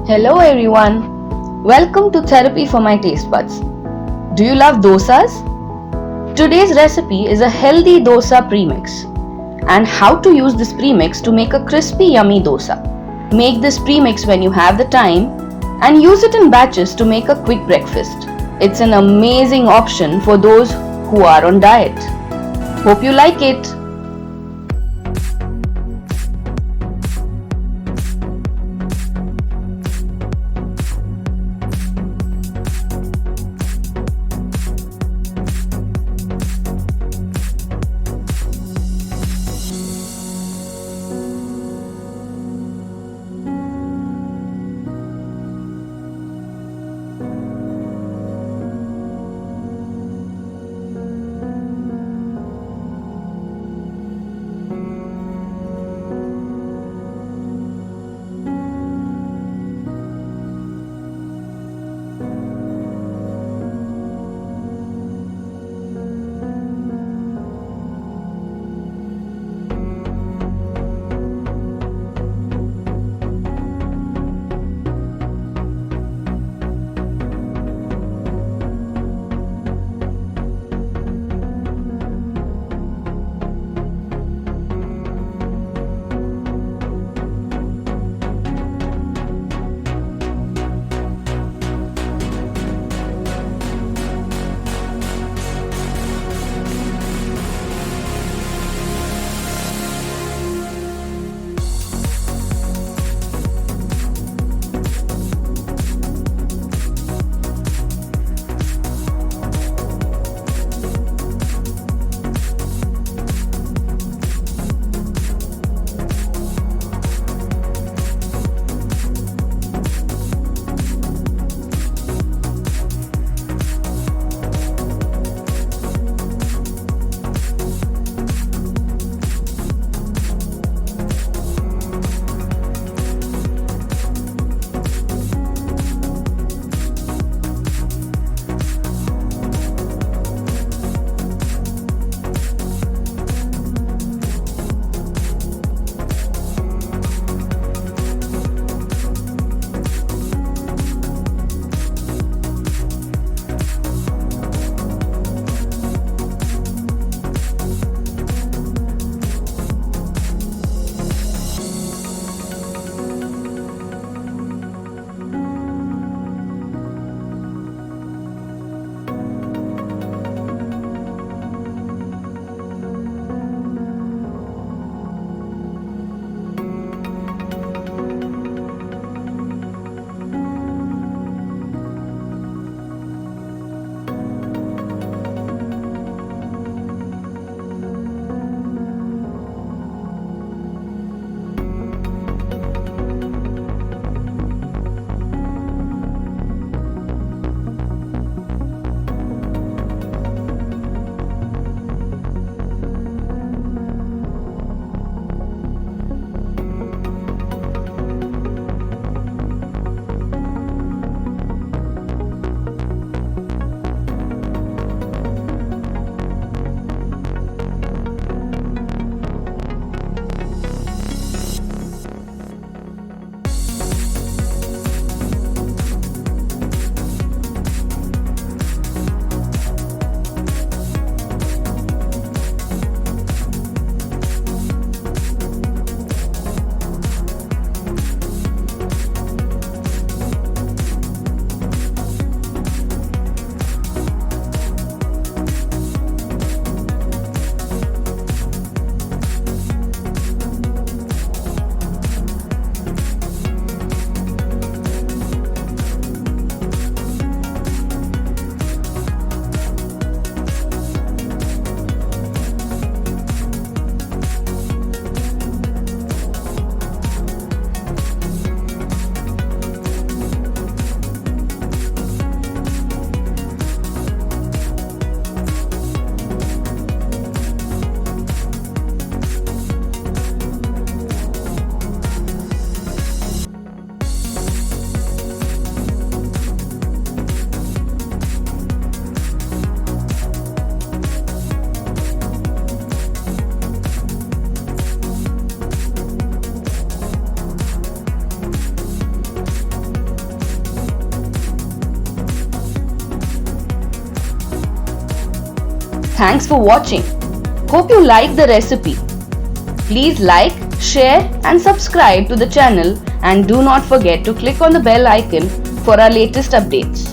Hello everyone. Welcome to Therapy for My Taste Buds. Do you love dosas? Today's recipe is a healthy dosa premix and how to use this premix to make a crispy yummy dosa. Make this premix when you have the time and use it in batches to make a quick breakfast. It's an amazing option for those who are on diet. Hope you like it. Thanks for watching. Hope you like the recipe. Please like, share and subscribe to the channel, and do not forget to click on the bell icon for our latest updates.